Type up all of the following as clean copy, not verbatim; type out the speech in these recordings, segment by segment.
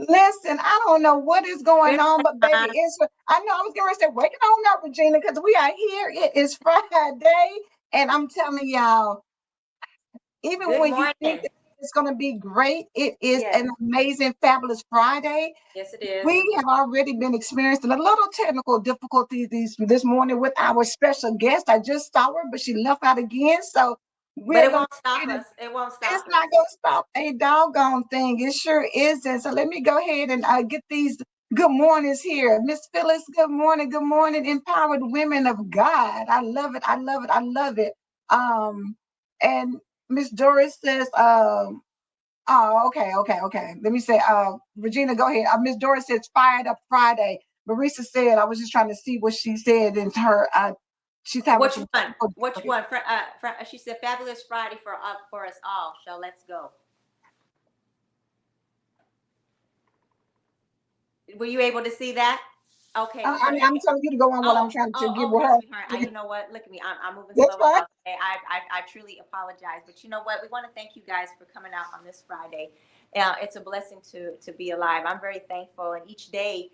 Listen, I don't know what is going on, but baby, I know I was going to say, waking on up, Regina, because we are here. It is Friday, and I'm telling y'all, even Good when you think morning. that it's going to be great, it is Yes. an amazing, fabulous Friday. Yes, it is. We have already been experiencing a little technical difficulties this morning with our special guest. I just saw her, but she left out again. So But we're it going won't stop us. It won't stop it's us. not going to stop a doggone thing. It sure isn't. So let me go ahead and get these good mornings here. Miss Phyllis, good morning. Good morning, empowered women of God. I love it. I love it. I love it. And Miss Doris says, oh, okay. Let me say, Regina, go ahead. Miss Doris says, fired up Friday. Marissa said, I was just trying to see what she said in her, she's having Which some one? Which difficulty. one? She said, "Fabulous Friday for us all." So let's go. Were you able to see that? Okay. I'm telling you to go on what I'm trying to give with Okay, her. sweetheart. You know what? Look at me. I'm moving That's slow fine. today. I truly apologize, but you know what? We want to thank you guys for coming out on this Friday. It's a blessing to be alive. I'm very thankful, and each day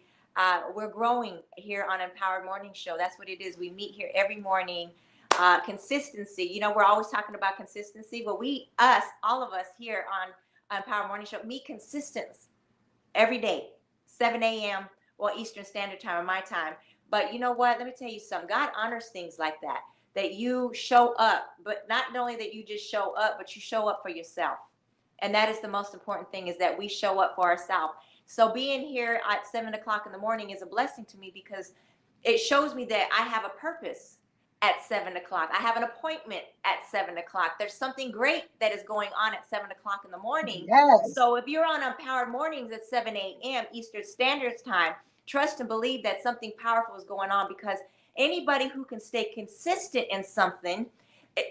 we're growing here on Empowered Morning Show. That's what it is. We meet here every morning. Consistency. You know, we're always talking about consistency. Well, all of us here on Empowered Morning Show meet consistent every day, 7 a.m. Eastern Standard Time or my time. But you know what? Let me tell you something. God honors things like that. That you show up, but not only that you just show up, but you show up for yourself. And that is the most important thing, is that we show up for ourselves. So being here at 7 o'clock in the morning is a blessing to me, because it shows me that I have a purpose at 7 o'clock. I have an appointment at 7 o'clock. There's something great that is going on at 7 o'clock in the morning. Yes. So if you're on Empowered Mornings at 7 a.m. Eastern Standard Time, trust and believe that something powerful is going on, because anybody who can stay consistent in something,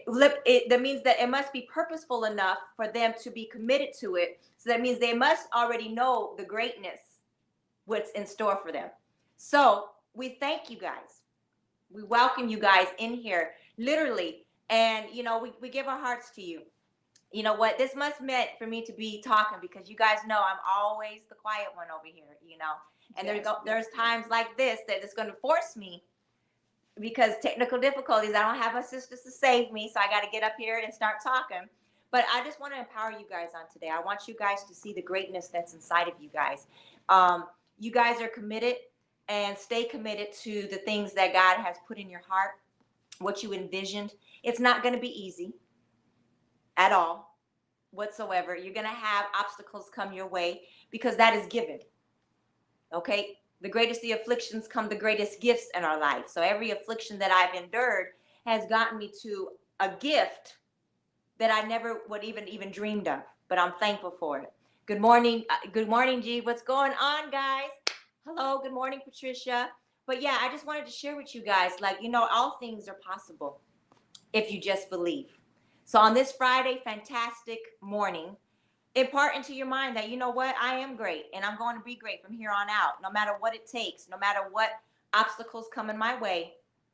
that means that it must be purposeful enough for them to be committed to it. So that means they must already know the greatness, what's in store for them. So we thank you guys. We welcome you guys in here, literally. And, you know, we give our hearts to you. You know what? This must meant for me to be talking, because you guys know I'm always the quiet one over here, you know. And there's times like this that it's going to force me, because technical difficulties. I don't have my sisters to save me, so I got to get up here and start talking. But I just want to empower you guys on today. I want you guys to see the greatness that's inside of you guys. You guys are committed, and stay committed to the things that God has put in your heart, what you envisioned. It's not going to be easy at all whatsoever. You're going to have obstacles come your way, because that is given. Okay? The greatest the afflictions come the greatest gifts in our life. So every affliction that I've endured has gotten me to a gift that I never would even dreamed of. But I'm thankful for it. Good morning. Good morning, G. What's going on, guys? Hello. Good morning, Patricia. But yeah, I just wanted to share with you guys, like, you know, all things are possible if you just believe. So on this Friday, fantastic morning, impart into your mind that, you know what, I am great, and I'm going to be great from here on out. No matter what it takes, no matter what obstacles come in my way,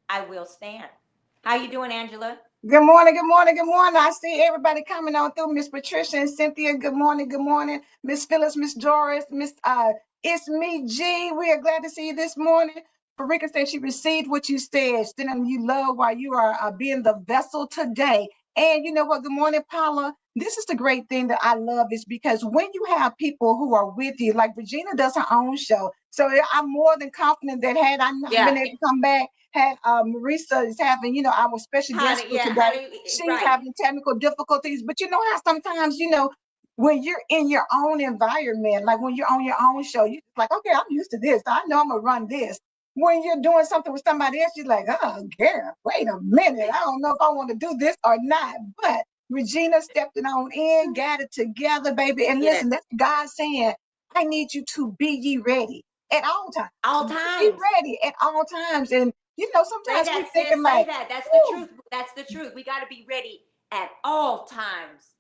I will stand. How you doing, Angela? Good morning, good morning, good morning. I see everybody coming on through. Miss Patricia and Cynthia, good morning, good morning. Miss Phyllis, Miss Doris, Miss It's me, G. We are glad to see you this morning. Farika said she received what you said, sending you love while you are being the vessel today. And you know what? Good morning, Paula. This is the great thing that I love is because when you have people who are with you, like Regina does her own show. So I'm more than confident that had I not Yeah, been able to come back, had Marissa is having, our special guest honey. for Yeah, today. honey. She's Right. having technical difficulties, but you know how sometimes, when you're in your own environment, like when you're on your own show, you're like, okay, I'm used to this. I know I'm gonna run this. When you're doing something with somebody else, you're like, oh, girl, wait a minute. I don't know if I want to do this or not. But Regina stepped it on in, got it together, baby. And Yes. listen, that's God saying, I need you to be ye ready at all times. All Be ye times. ready at all times. And Say sometimes we that, thinking sis. Say like, that. That's the whew, truth. That's the truth. We got to be ready at all times.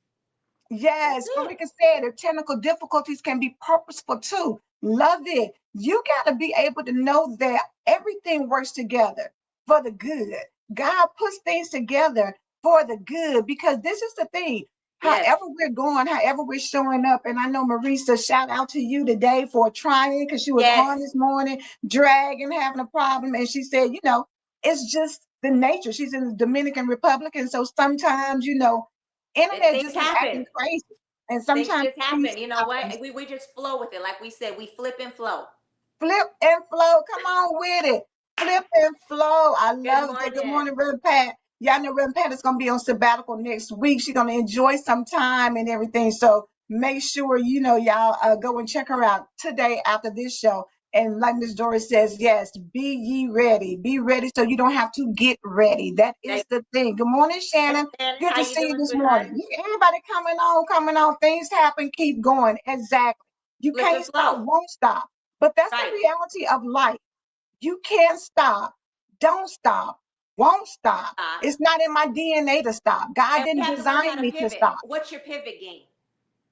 That's yes, it. Farika said if technical difficulties can be purposeful too. Love it. You got to be able to know that everything works together for the good. God puts things together for the good because this is the thing. Yes. However we're going, however we're showing up, and I know Marissa, shout out to you today for trying because she was on Yes. this morning, dragging, having a problem, and she said, it's just the nature. She's in the Dominican Republic, and so sometimes, internet Things just be happen. acting crazy. And Things sometimes just things happen. You know happen. what? We just flow with it. Like we said, we flip and flow. Flip and flow. Come on with it. Flip and flow. I Good love that. Good morning. morning, Reverend Pat. Y'all know Reverend Pat is going to be on sabbatical next week. She's going to enjoy some time and everything. So make sure, y'all go and check her out today after this show. And like Miss Doris says, yes, be ye ready. Be ready so you don't have to get ready. That Hey, is the thing. Good morning, hey, Shannon. Shannon, Good how to you see you doing, this sweetheart? morning. Everybody coming on, coming on. Things happen. Keep going. Exactly. You Flip can't and stop, flow. won't stop. But that's the Right. reality of life. You can't stop, don't stop, won't stop. Uh, It's not in my DNA to stop. God and we didn't have to learn how design to me to pivot. stop. What's your pivot game?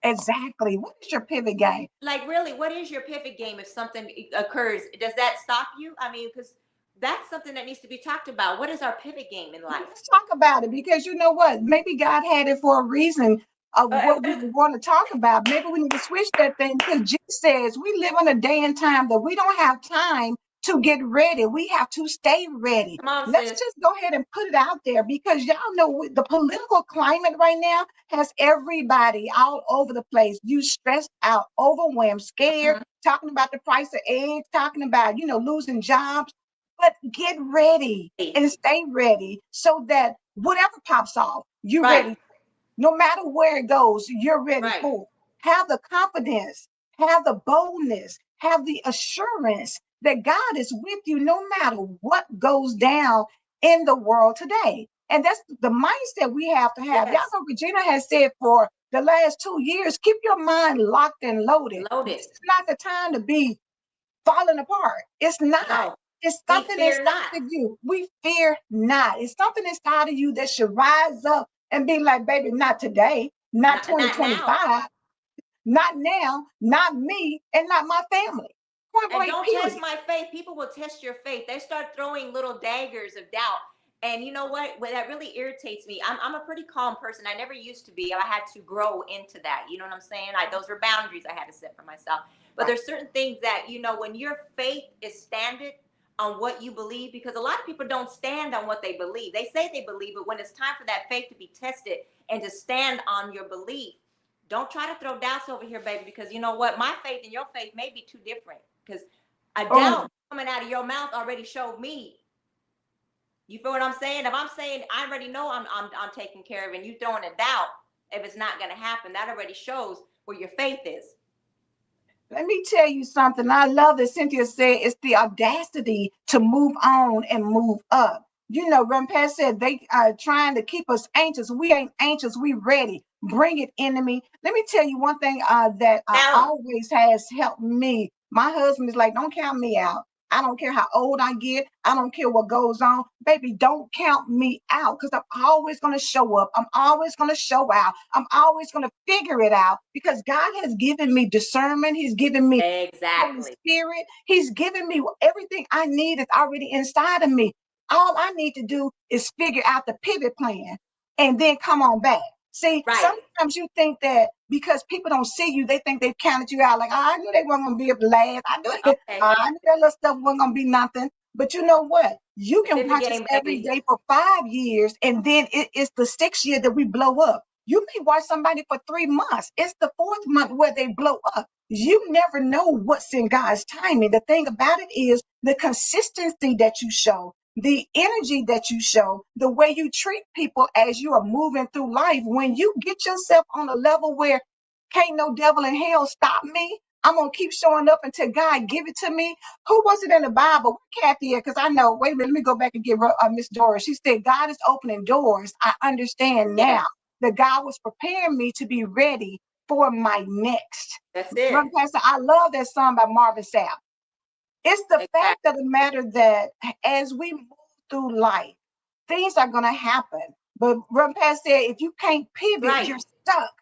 Exactly. What is your pivot game? Like, really, what is your pivot game if something occurs? Does that stop you? I mean, because that's something that needs to be talked about. What is our pivot game in Well, life? let's talk about it because you know what? Maybe God had it for a reason of what What we is want to talk about. Maybe we need to switch that thing because Jesus says we live in a day and time that we don't have time to get ready. We have to stay ready. Come on, Let's sis. just go ahead and put it out there because y'all know the political climate right now has everybody all over the place. You stressed out, overwhelmed, scared, Mhm. talking about the price of eggs, talking about, losing jobs. But get ready and stay ready so that whatever pops off, you're Right, ready. No matter where it goes, you're ready right. for it. Have the confidence, have the boldness, have the assurance that God is with you no matter what goes down in the world today. And that's the mindset we have to have. Y'all Yes. know Regina has said for the last 2 years, keep your mind locked and loaded. Loaded. This is not the time to be falling apart. It's not. No. It's We something fear not. inside of you. We fear not. It's something inside of you that should rise up and be like, baby, not today, not Not now. 2025, not now, not me, and not my family. Point And blank, don't test period. my faith. People will test your faith. They start throwing little daggers of doubt. And you know what? What that really irritates me. I'm a pretty calm person. I never used to be. I had to grow into that. You know what I'm saying? Those were boundaries I had to set for myself. But Right. there's certain things that, when your faith is standard on what you believe, because a lot of people don't stand on what they believe. They say they believe, but when it's time for that faith to be tested and to stand on your belief, don't try to throw doubts over here, baby, because you know what? My faith and your faith may be too different. Because a Oh, doubt coming out of your mouth already showed me. You feel what I'm saying? If I'm saying I already know I'm taken care of, and you throwing a doubt if it's not going to happen, that already shows where your faith is. let me tell you something. I love that Cynthia said it's the audacity to move on and move up. Rampage said they are trying to keep us anxious. We ain't anxious. We ready. Bring it, enemy. Let me tell you one thing that Tell always has helped me. My husband is like, don't count me out. I don't care how old I get. I don't care what goes on. Baby, don't count me out because I'm always going to show up. I'm always going to show out. I'm always going to figure it out because God has given me discernment. He's given me them Holy exactly. Spirit. He's given me everything I need is already inside of me. All I need to do is figure out the pivot plan and then come on back. See, Right. sometimes you think that because people don't see you, they think they've counted you out. Like, oh, I knew they weren't going to be able to last. I knew it. Okay. I knew that little stuff wasn't going to be nothing. But you know what? You can Pivot watch us game, every baby. day for 5 years, and then it's the 6th year that we blow up. You may watch somebody for 3 months. It's the 4th month where they blow up. You never know what's in God's timing. The thing about it is the consistency that you show, the energy that you show, the way you treat people as you are moving through life. When you get yourself on a level where can't no devil in hell stop me, I'm gonna keep showing up until God give it to me. Who was it in the Bible? Kathy, because I know. Wait a minute, let me go back and get Miss Doris. She said, "God is opening doors. I understand now Yes. that God was preparing me to be ready for my next." That's it. Brother Pastor, I love that song by Marvin Sapp. It's the fact Exactly. of the matter that as we move through life, things are going to happen. But Brother Pastor said, if you can't pivot, Right. you're stuck.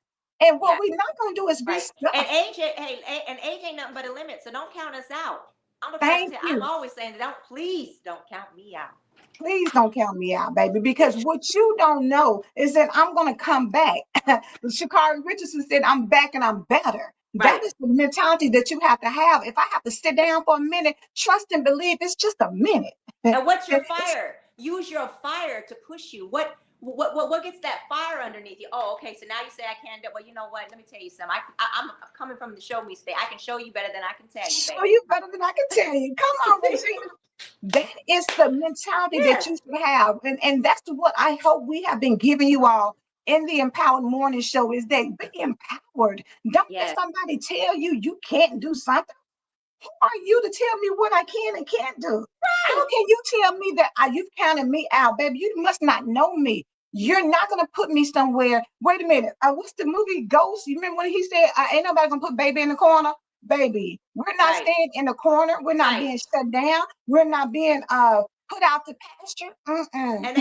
And what Yeah. we're not going to do is be Right. And stuck. age, hey, and age ain't nothing but a limit. So don't count us out. I'm gonna try to Thank tell. I'm you. always saying, don't please don't count me out. Please don't count me out, baby, because what you don't know is that I'm going to come back. Shakari Richardson said, I'm back and I'm better. That Right. is the mentality that you have to have. If I have to sit down for a minute, trust and believe it's just a minute. And what's your It's, fire? Use your fire to push you. What gets that fire underneath you? Oh, okay. So now you say I can't do. Well, you know what? Let me tell you something. I'm coming from the show me state. I can show you better than I can tell you, show baby. you better than I can tell you. Come on, Regina. That is the mentality that Yes. you should have. And that's what I hope we have been giving you all in the Empowered Morning Show is that be empowered. Don't let Yes. somebody tell you you can't do something. Who are you to tell me what I can and can't do? How Right. can you tell me that you've counted me out, baby? You must not know me. You're not going to put me somewhere. Wait a minute. What's the movie Ghost? You remember when he said, ain't nobody going to put baby in the corner? Baby, we're not Right. staying in the corner. We're not Right. being shut down. We're not being put out to pasture. Mm-mm. And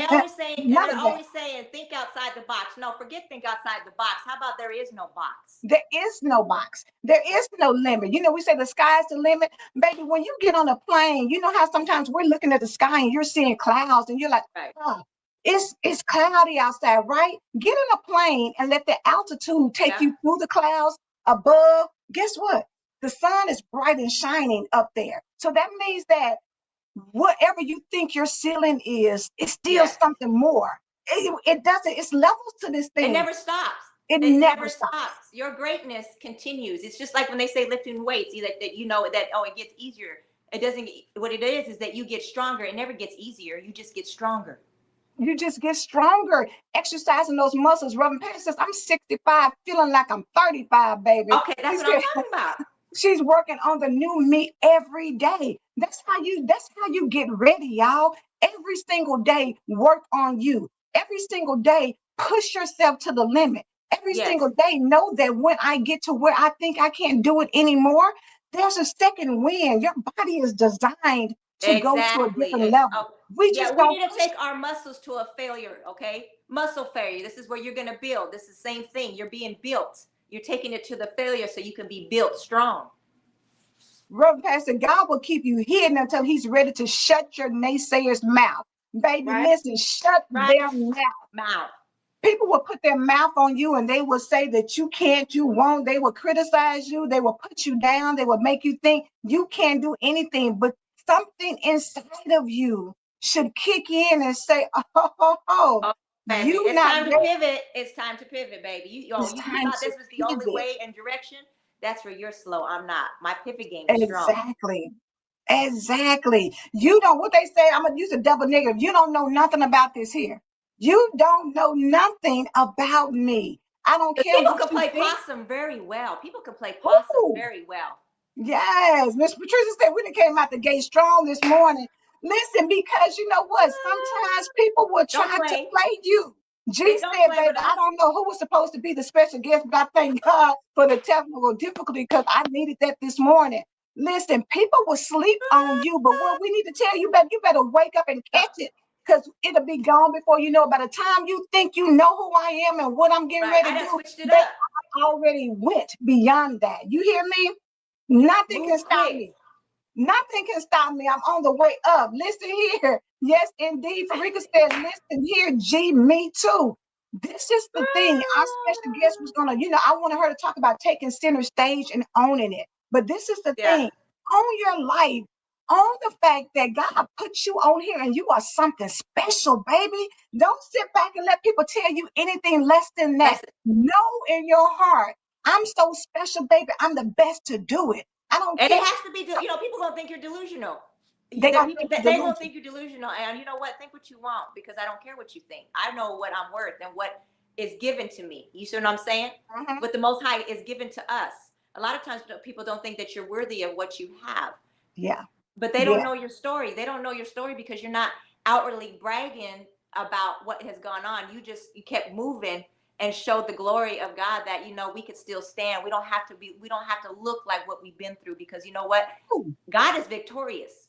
None they're of that. always saying, think outside the box. No, forget think outside the box. How about there is no box? There is no box. There is no limit. You know, we say the sky's the limit. Baby, when you get on a plane, you know how sometimes we're looking at the sky and you're seeing clouds and you're like, Right. oh, it's cloudy outside, right? Get in a plane and let the altitude take Yeah. you through the clouds above. Guess what? The sun is bright and shining up there. So that means that whatever you think your ceiling is, it's still Yes. something more. It doesn't, it's levels to this It thing. never stops. It It never never stops. stops. Your greatness continues. It's just like when they say lifting weights, that you know that oh it gets easier. It doesn't. What it is that you get stronger. It never gets easier. You just get stronger. You just get stronger exercising those muscles. Reverend Patty says, I'm 65, feeling like I'm 35, baby. Okay, She that's what I'm said talking about. she's working on the new me every day. That's how you get ready, y'all. Every single day, work on you. Every single day, push yourself to the limit. Every Yes, single day, know that when I get to where I think I can't do it anymore, there's a second wind. Your body is designed to go to a exactly. different level. Oh, We yeah, just we don't need to push. take our muscles to a failure. Okay, muscle failure. This is where you're gonna build. This is the same thing. You're being built. You're taking it to the failure so you can be built strong. Reverend Pastor, God will keep you hidden until He's ready to shut your naysayers' mouth. Baby, Right. listen, shut Right. their mouth. Mouth. People will put their mouth on you and they will say that you can't, you won't. They will criticize you. They will put you down. They will make you think you can't do anything. But something inside of you should kick in and say, oh, Oh, baby, you it's not time to ready. pivot. It's time to pivot, baby. It's You time thought to this was the only pivot. way and direction. That's where you're slow. I'm not. My pivot game is strong. Exactly. Exactly. You don't, what they say, I'm going to use a double negative. You don't know nothing about this here. You don't know nothing about me. I don't Because care people what can you play think. possum very well. People can play possum Ooh, very well. yes. Miss Patricia said we done came out the gate strong this morning. Listen, because you know what? Sometimes people will Don't try to play. play you. G They don't said, play baby, with I us. don't know who was supposed to be the special guest, but I thank God for the technical difficulty because I needed that this morning. Listen, people will sleep on you, but what we need to tell you, you better wake up and catch it because it'll be gone before you know it. By the time you think you know who I am and what I'm getting Right. ready I to done do, switched it baby, up. I already went beyond that. You hear me? Nothing can Move stop quick. me. Nothing can stop me. I'm on the way up. Listen here. Yes, indeed. Farika said, listen here, G, me too. This is the thing. Our special guest was gonna, I wanted her to talk about taking center stage and owning it. But this is the Yeah. thing. Own your life. Own the fact that God put you on here and you are something special, baby. Don't sit back and let people tell you anything less than that. Listen, Know in your heart, I'm so special, baby. I'm the best to do it. I don't and it care. has to be, people gonna think you're delusional. They The gonna people think that you're they gonna delusional. think you're delusional, and you know what? Think what you want because I don't care what you think. I know what I'm worth and what is given to me. You see what I'm saying? Mhm. What the Most High is given to us. A lot of times people don't think that you're worthy of what you have, Yeah, but they don't yeah. know your story. They don't know your story because you're not outwardly bragging about what has gone on. You kept moving and showed the glory of God that we could still stand. We don't have to look like what we've been through because you know what? Ooh, God is victorious.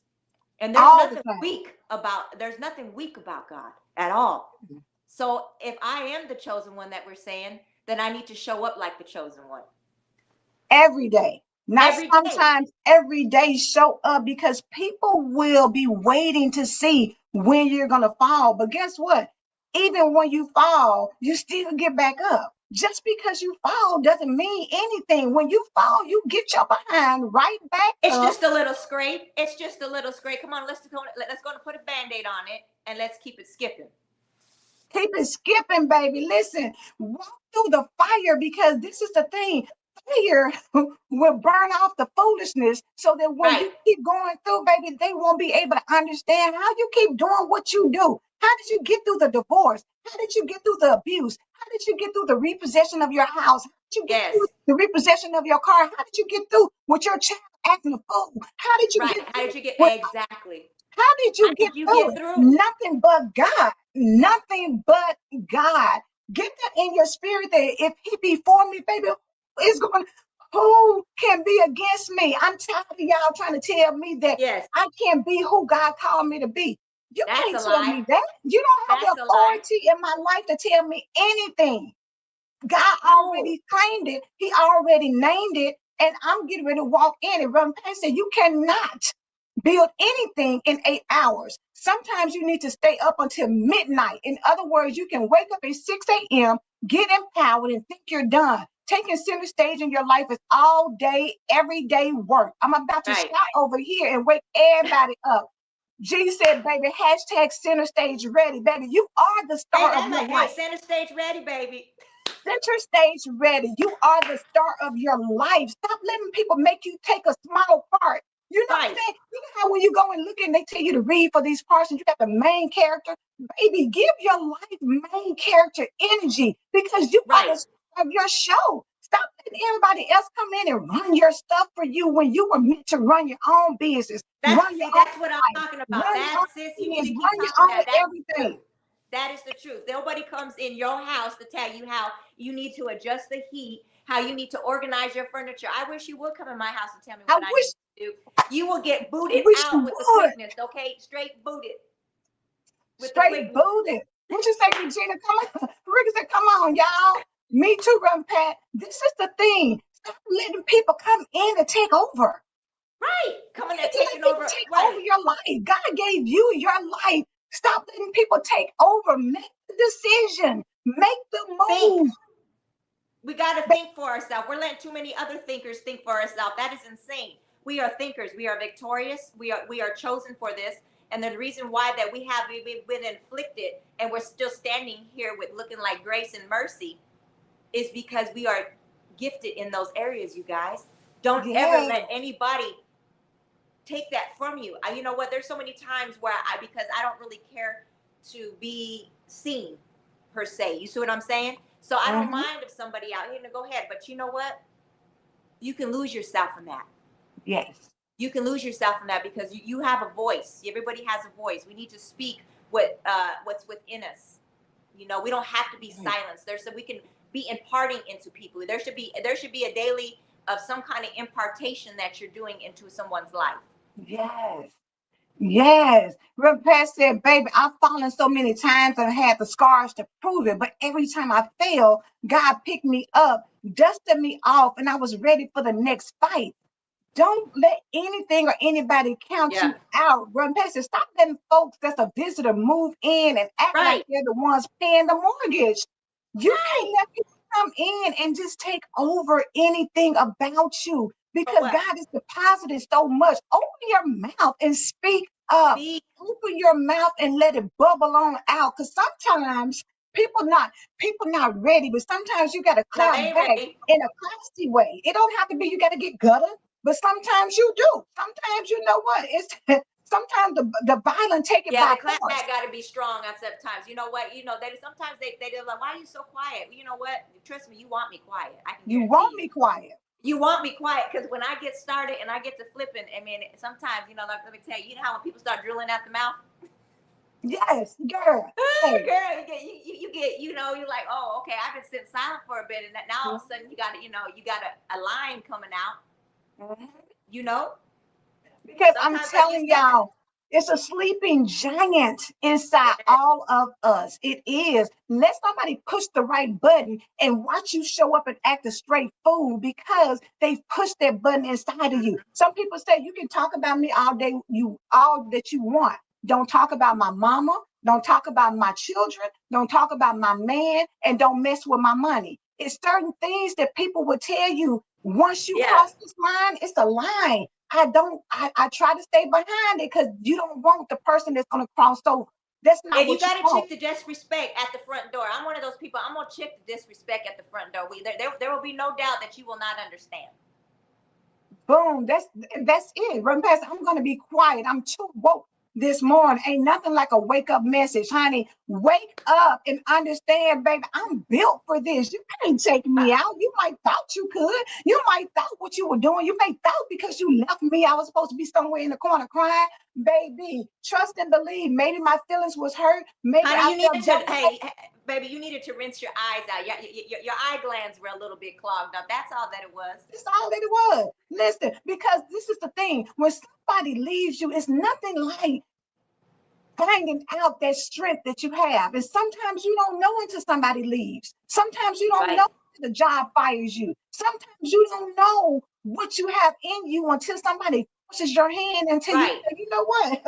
And all the time. there's nothing weak about God at all. So if I am the chosen one that we're saying, then I need to show up like the chosen one. Every day. Not Every day. sometimes, every day show up because people will be waiting to see when you're going to fall. But guess what? Even when you fall, you still get back up. Just because you fall doesn't mean anything. When you fall, you get your behind right back It's up. just a little scrape. It's just a little scrape. Come on, let's go and put a band-aid on it and let's keep it skipping. Keep it skipping, baby. Listen, walk through the fire because this is the thing. Fire will burn off the foolishness so that when Right. you keep going through, baby, they won't be able to understand how you keep doing what you do. How did you get through the divorce? How did you get through the abuse? How did you get through the repossession of your house? How did you get through Yes. the repossession of your car? How did you get through with your child acting a fool? How did you Right. get How through did you get with exactly? how did How you get did you through get it? through? Nothing but God. Nothing but God. Get that in your spirit that if He be for me, baby, who can be against me? I'm tired of y'all trying to tell me that Yes. I can't be who God called me to be. You That's a can't tell lie. me that. You don't have That's the a lie. authority in my life to tell me anything. God No. already claimed it. He already named it. And I'm getting ready to walk in and run past it. You cannot build anything in 8 hours. Sometimes you need to stay up until midnight. In other words, you can wake up at 6 a.m., get empowered, and think you're done. Taking center stage in your life is all day, everyday work. I'm about to Right. shout over here and wake everybody up. G said, baby, hashtag center stage ready. Baby, you are the Hey, star of your hey, life. center stage ready, baby. Center stage ready. You are the star of your life. Stop letting people make you take a small part. You know what I'm Right. saying? You know how when you go and look and they tell you to read for these parts and you got the main character? Baby, give your life main character energy because you are Right. the star of your show. Stop letting everybody else come in and run your stuff for you when you were meant to run your own business, run your own That's what I'm life, talking about. run your That own sis, you need business, to keep run talking your own that. That's the everything. truth. That is the truth. Nobody comes in your house to tell you how you need to adjust the heat, how you need to organize your furniture. I wish you would come in my house and tell me I what I wish, need to do. You will get I booted wish you out with the would. quickness, okay? Straight booted with the Straight quickness. booted. What you say, Regina? Come on. Ricky said, come on, y'all. Me too, Run Pat. This is the thing. Stop letting people come in and take over. Right. Coming You and need to let taking people over. take over Right. your life. God gave you your life. Stop letting people take over. Make the decision. Make the Think. move. We got to But think for ourselves. We're letting too many other thinkers think for ourselves. That is insane. We are thinkers. We are victorious. We are chosen for this. And the reason why that we've been inflicted and we're still standing here with looking like grace and mercy is because we are gifted in those areas, you guys. Don't ever yeah. let anybody take that from you. You know what? There's so many times where because I don't really care to be seen per se. You see what I'm saying? So I don't Mhm. mind if somebody out here to go ahead, but you know what? You can lose yourself in that. Yes. You can lose yourself in that because you have a voice. Everybody has a voice. We need to speak what's within us. We don't have to be silenced. There's so we can be imparting into people. There should be a daily of some kind of impartation that you're doing into someone's life. Yes. Yes. Reverend Pat said, baby, I've fallen so many times and had the scars to prove it. But every time I fell, God picked me up, dusted me off, and I was ready for the next fight. Don't let anything or anybody count Yeah. you out. Run past it. Stop letting folks that's a visitor move in and act like Right. they're the ones paying the mortgage. You can't Right. let people come in and just take over anything about you For because what? God has deposited so much. Open your mouth and speak up. Be Open your mouth and let it bubble on out. Because sometimes people not people not ready, but sometimes you got to no, they clap ain't back ready. in a classy way. It don't have to be you got to get gutter, but sometimes you do. Sometimes you know what? It's sometimes the violent take it Yeah, by the clap force. back got to be strong on sometimes. You know what? They sometimes they're like, why are you so quiet? You know what? Trust me, you want me quiet. I can You guarantee want you. me quiet. You want me quiet because when I get started and I get to flipping, I mean, sometimes like, let me tell you, you know how when people start drilling out the mouth, Yes, girl. Hey. girl, you get, you're like, oh, okay, I've been sitting silent for a bit, and now all of a sudden you got a line coming out. Mhm. You know, Because I'm sometimes like you telling said, y'all, it's a sleeping giant inside yeah, all of us. It is. Let somebody push the right button and watch you show up and act a straight fool because they've pushed that button inside of you. mm-hmm. Some people say you can talk about me all day, you all that you want. Don't talk about my mama. Don't talk about my children. Don't talk about my man, and don't mess with my money. It's certain things that people will tell you once you Yeah. cross this line, it's a line. I try to stay behind it because you don't want the person that's going to cross over. That's not And you what you got to want. check the disrespect at the front door. I'm one of those people. I'm gonna check the disrespect at the front door. There will be no doubt that you will not understand. Boom. That's it. Run past. I'm gonna be quiet. I'm too woke this morning. Ain't nothing like a wake up message, honey. Wake up and understand, baby. I'm built for this. You can't take me out. You might thought you could. You might thought what you were doing. You may thought because you left me, I was supposed to be somewhere in the corner crying. Baby, trust and believe. Maybe my feelings was hurt. Maybe Honey, I you needed felt to, devastated. hey, baby, you needed to rinse your eyes out. Your eye glands were a little bit clogged up. That's all that it was. That's all that it was. Listen, because this is the thing. When somebody leaves you, it's nothing like finding out that strength that you have. And sometimes you don't know until somebody leaves. Sometimes you don't know Right, until the job fires you. Sometimes you don't know what you have in you until somebody pushes your hand until you right. say, you know what?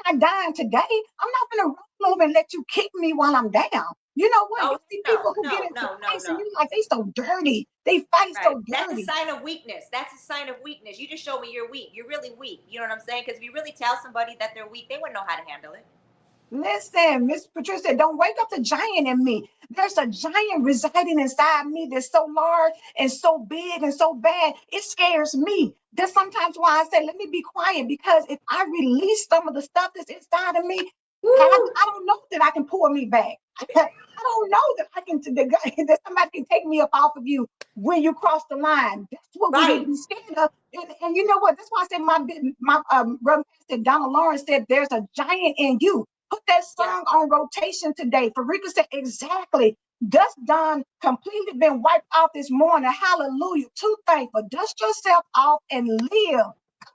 I'm dying today. I'm not gonna roll over and let you kick me while I'm down. You know what? You Oh see no, people who get no, into no, no, fights and no. you like they so dirty. They fight Right. so That's a dirty. sign of weakness. That's a sign of weakness. You just show me you're weak. You're really weak. You know what I'm saying? Because if you really tell somebody that they're weak, they wouldn't know how to handle it. Listen, Miss Patricia said, don't wake up the giant in me. There's a giant residing inside me that's so large and so big and so bad, it scares me. That's sometimes why I say, let me be quiet because if I release some of the stuff that's inside of me, Woo! I don't know that I can pull me back. I don't know that I can that somebody can take me up off of you when you cross the line. That's what we need to Right. be scared of. And you know what? That's why I said my brother said Donald Lawrence said there's a giant in you. Put that Yeah. song on rotation today. Farika said, exactly. Dust done completely been wiped off this morning. Hallelujah. Too thankful. Dust yourself off and live.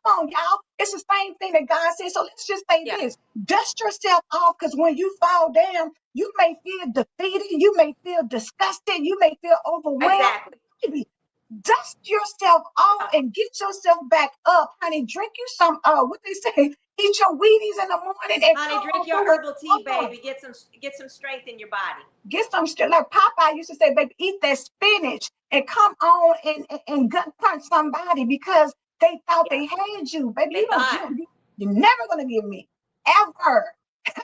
Come on, y'all. It's the same thing that God said. So let's just say Yeah. this. Dust yourself off because when you fall down, you may feel defeated. You may feel disgusted. You may feel overwhelmed. Exactly. Baby, dust yourself off Uh, and get yourself back up, honey. Drink you some what they say, eat your Wheaties in the morning and Honey, come drink on your through it. herbal tea, Come on. baby. Get some strength in your body. Get some strength. Like Popeye used to say, baby, eat that spinach and come on and gut punch somebody because they thought Yeah. they had you. Baby, They thought. you're never gonna give me. Ever.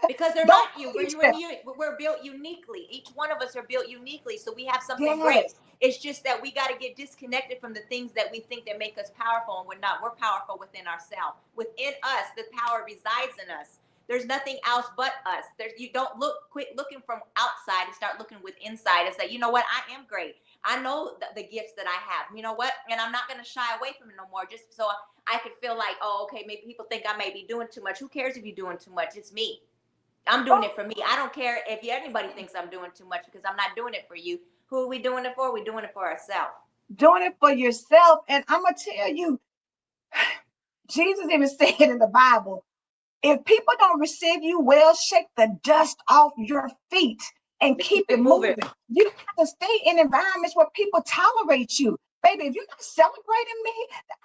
Because they're Don't like you. fool yourself. We're built uniquely. Each one of us are built uniquely, so we have something great. Yes. It's just that we got to get disconnected from the things that we think that make us powerful, and we're not. We're powerful within ourselves. Within us, the power resides in us. There's nothing else but us. You don't quit looking from outside and start looking with inside and say, you know what, I am great. I know the gifts that I have. You know what, and I'm not going to shy away from it no more. Just so I could feel like, oh, okay, maybe people think I may be doing too much. Who cares if you're doing too much? It's me. I'm doing it for me. I don't care if anybody thinks I'm doing too much because I'm not doing it for you. Who are we doing it for? We're doing it for ourselves. Doing it for yourself. And I'm gonna tell you, Jesus even said in the Bible, if people don't receive you well, shake the dust off your feet and To keep keep it it moving. moving. You don't have to stay in environments where people tolerate you. Baby, if you're not celebrating me,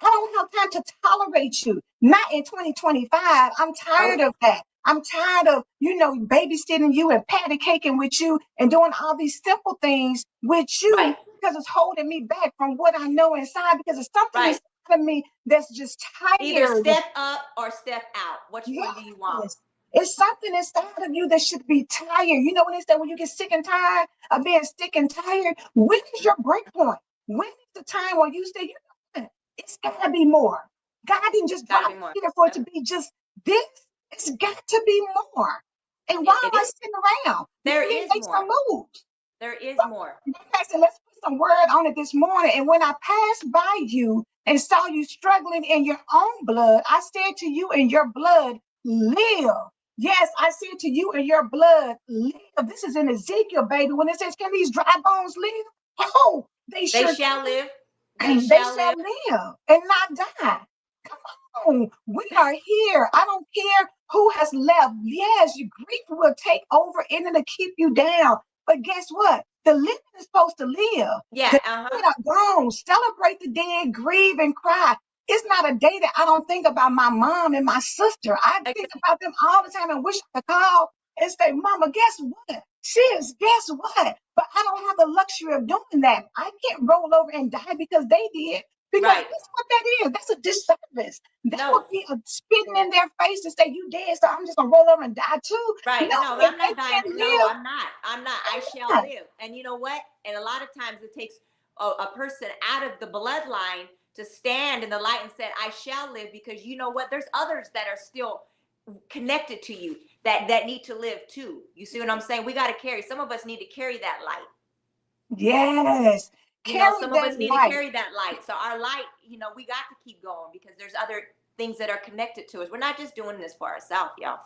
I don't have time to tolerate you. Not in 2025. I'm tired Oh, of that. I'm tired of, babysitting you and patty caking with you and doing all these simple things with right, you because it's holding me back from what I know inside because it's something right. inside of me that's just Either tired. step up or step out. Which one do you want? Yes. It's something inside of you that should be tired. You know when they say when you get sick and tired of being sick and tired, when is your break point? When is the time where you say, what? It's gotta be more. God didn't just Got to drop be more. it here for it to Yep. be just this. It's got to be more. And why It am I is. sitting around? Let There me is make some more. moves. There is more. I said, let's put some word on it this morning. And when I passed by you and saw you struggling in your own blood, I said to you in your blood, live. Yes, I said to you in your blood, live. This is in Ezekiel, baby. When it says, can these dry bones live? Oh, they They sure shall can. live. They And they shall shall live. live and not die. Come on, we are here. I don't care who has left. Yes, your grief will take over and it'll keep you down. But guess what? The living is supposed to live. Yeah. The Uh-huh. dead are gone. Celebrate the dead, grieve and cry. It's not a day that I don't think about my mom and my sister. I think Exactly. about them all the time and wish I could call and say, Mama, guess what? Sis, guess what? But I don't have the luxury of doing that. I can't roll over and die because they did. Because Right. that's what that is. That's a disservice. That would No. be a spitting in their face to say, you dead, so I'm just going to roll over and die too. Right. No, No, if I'm they not dying. can't No, live, I'm not. I'm not. I shall I'm not. live. And you know what? And a lot of times it takes a person out of the bloodline to stand in the light and say, I shall live, because you know what? There's others that are still connected to you that need to live too. You see what I'm saying? We got to carry. Some of us need to carry that light. Yes. You know, Carry some of that us need to light. carry that light. So our light, we got to keep going because there's other things that are connected to us. We're not just doing this for ourselves, y'all.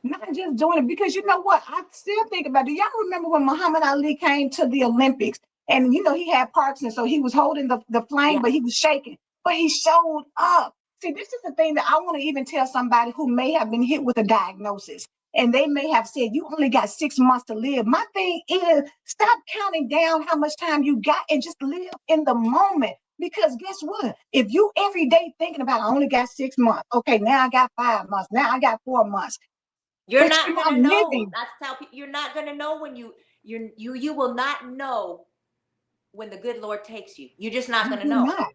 Not just doing it because you know what? I still think about it. Do y'all remember when Muhammad Ali came to the Olympics and he had Parkinson, so he was holding the flame, Yeah. but he was shaking, but he showed up. See, this is the thing that I want to even tell somebody who may have been hit with a diagnosis and they may have said, you only got 6 months to live. My thing is stop counting down how much time you got and just live in the moment. Because guess what? If you every day thinking about, I only got 6 months. Okay, now I got 5 months. Now I got 4 months. You're But not you're not gonna know. living. That's how you're not gonna know when you will not know when the good Lord takes you. You're just not You gonna do know. not.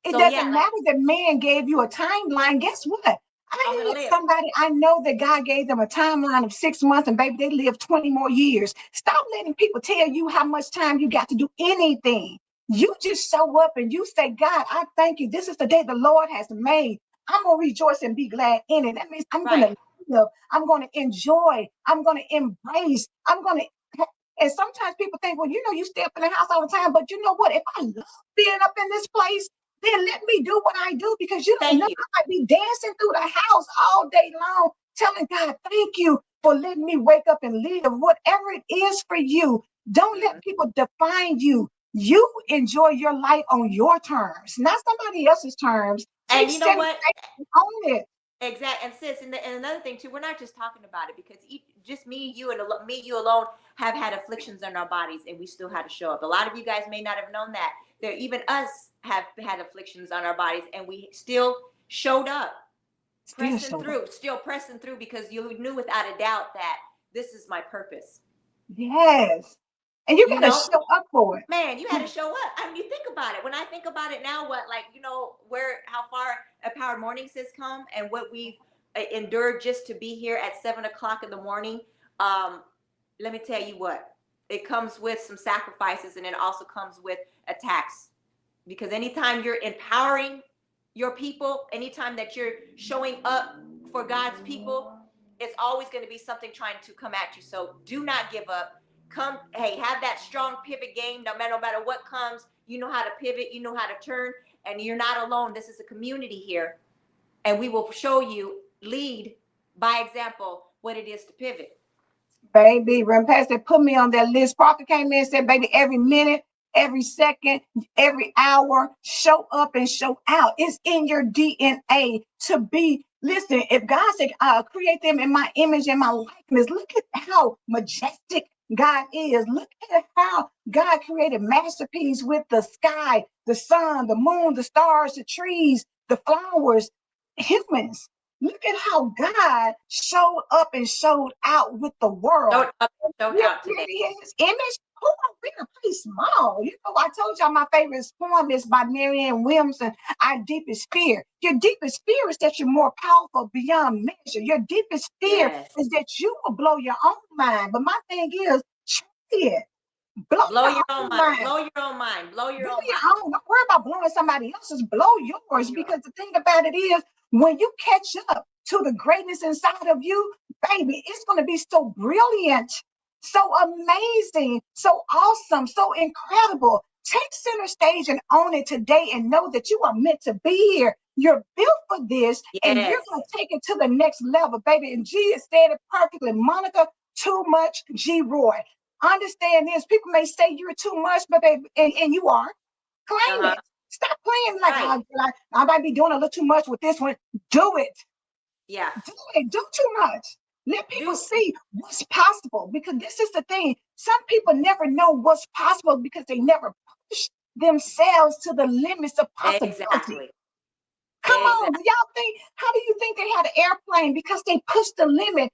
It So yeah, doesn't like matter that man gave you a timeline. Guess what? I'm I gonna had live. somebody I know that God gave them a timeline of 6 months, and baby, they live 20 more years. Stop letting people tell you how much time you got to do anything. You just show up and you say, God, I thank you. This is the day the Lord has made. I'm going to rejoice and be glad in it. That means I'm going Right, to live. I'm going to enjoy. I'm going to embrace. I'm going to. And sometimes people think, well, you stay up in the house all the time. But you know what? If I love being up in this place, then let me do what I do because you don't know. thank you. I might be dancing through the house all day long, telling God, thank you for letting me wake up and live. Whatever it is for you, don't Mhm. let people define you. You enjoy your life on your terms, not somebody else's terms. Take And you know center what? stage and own it. Exactly. And sis, and another thing too, we're not just talking about it because just me, you, and you alone have had afflictions in our bodies, and we still had to show up. A lot of you guys may not have known that. There, even us have had afflictions on our bodies, and we still showed up, Still pressing show up. through, still pressing through, because you knew without a doubt that this is my purpose. Yes. And you You got to know, show up for it. man, you had to show up. I mean, you think about it. When I think about it now, how far Empowered Mornings has come, and what we've endured just to be here at 7 o'clock in the morning. Um, Let me tell you what, it comes with some sacrifices, and it also comes with attacks. Because anytime you're empowering your people, anytime that you're showing up for God's people, it's always going to be something trying to come at you. So do not give up. Come, hey, have that strong pivot game. No matter what comes, you know how to pivot, you know how to turn, and you're not alone. This is a community here, and we will show you, lead by example, what it is to pivot. Baby, run past that, put me on that list. Parker came in and said, baby, every minute, every second, every hour, show up and show out. It's in your DNA to be. Listen, if God said, create them in my image and my likeness, look at how majestic God is. Look at how God created masterpiece with the sky, the sun, the moon, the stars, the trees, the flowers, humans. Look at how God showed up and showed out with the world. Showed up and showed We out today. created his image. Who are we to play small? You know, I told y'all my favorite poem is by Marianne Williamson, Our Deepest Fear. Your deepest fear is that you're more powerful beyond measure. Your deepest fear Yes. is that you will blow your own mind. But my thing is, try it. Blow Blow your your own own mind. mind. Blow your own mind. Blow your Blow own your mind. own. Don't worry about blowing somebody else's. Blow yours. Because the thing about it is, when you catch up to the greatness inside of you, baby, it's going to be so brilliant, so amazing, so awesome, so incredible. Take center stage and own it today and know that you are meant to be here. You're built for this and you're Yes. going to take it to the next level, baby. And G has said it perfectly. Monica, too much, G. Roy. Understand this. People may say you're too much, but and you are. Claim Uh-huh. it. Stop playing like, Right. oh, I might be doing a little too much with this one. Do it. Yeah. Do it. Do too much. Let people Do see what's possible, because this is the thing. Some people never know what's possible because they never push themselves to the limits of possibility. exactly. Come on, Exactly. do y'all think? How do you think they had an airplane? Because they pushed the limit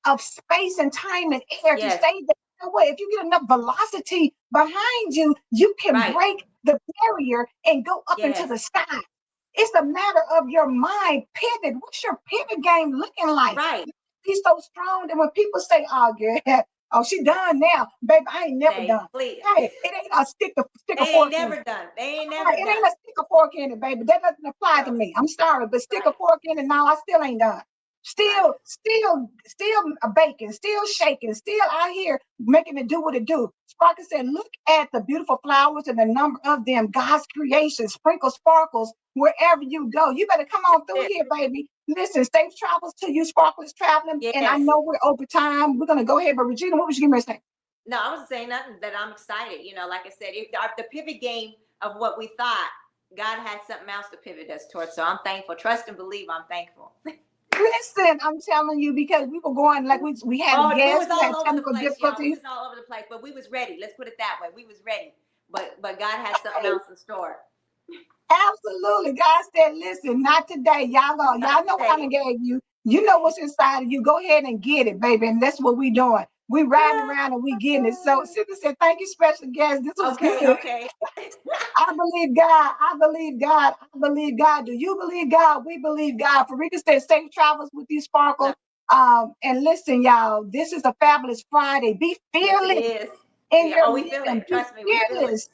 of space and time and air to say Yes. that, you know what, if you get enough velocity behind you, you can Right. break the barrier and go up into Yes. the sky. It's a matter of your mind pivot. What's your pivot game looking like? Right. He's so strong that when people say, "Oh, yeah, oh, she done now," baby, I ain't never Say, done. please. Hey, it ain't a stick They a ain't fork in it. never done. They ain't never It ain't done. a stick a fork in it, baby. That doesn't apply to No. me. I'm sorry, but stick a Right. fork in it now. I still ain't done. Right. Still a baking, still shaking, still out here making it do what it do. Sparkle said, look at the beautiful flowers and the number of them. God's creation, sprinkle sparkles wherever you go. You better come on through Yes. here, baby. Listen, safe travels to you, Sparkle is traveling. And I Yes. know we're over time. We're gonna go ahead, but Regina, what was you gonna say? No, I wasn't saying nothing. That I'm excited. Like I said, the pivot game of what we thought, God had something else to pivot us towards. So I'm thankful. Trust and believe. I'm thankful. Listen, I'm telling you, because we were going like we had Oh, we guests, was we had all over the technical place, y'all. We difficulties. was all over the place, but we was ready. Let's put it that way. We was ready. But God had something Hey, else in store. absolutely. God said, listen, not today. Not Y'all know what I today. done gave you. You know what's inside of you. Go ahead and get it, baby. And that's what we doing. We riding around and we getting it. So Cindy said, thank you, special guest. This was Okay, good. okay. I believe God. I believe God. I believe God. Do you believe God? We believe God. Farika said, safe travels with you, No, Sparkle. And listen, y'all, this is a fabulous Friday. Be yes, it fearless is. in Yeah. your Oh, we feel living. it. Be Trust me, we feel it. fearless.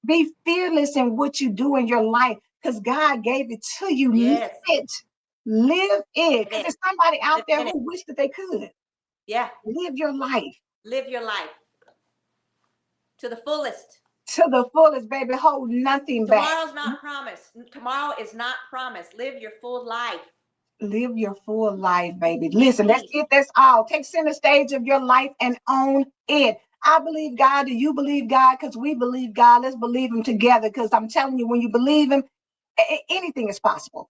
Be fearless in what you do in your life, because God gave it to you. Live Yes. it. Live it. Live Because in it. there's somebody out Live there in it. who wish that they could. Yeah. Live your life Live your life to the fullest. to the fullest, baby. Hold nothing back. Tomorrow's not promised. Tomorrow is not promised. Live your full life Live your full life, baby. in Listen, that's peace. it. That's all. Take center stage of your life and own it. I believe God. Do you believe God? Because we believe God. Let's believe Him together. Because I'm telling you, when you believe Him, anything is possible.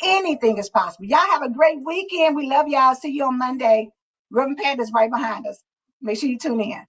Anything is possible. Y'all have a great weekend. We love y'all. See you on Monday. Reverend Pat is right behind us. Make sure you tune in.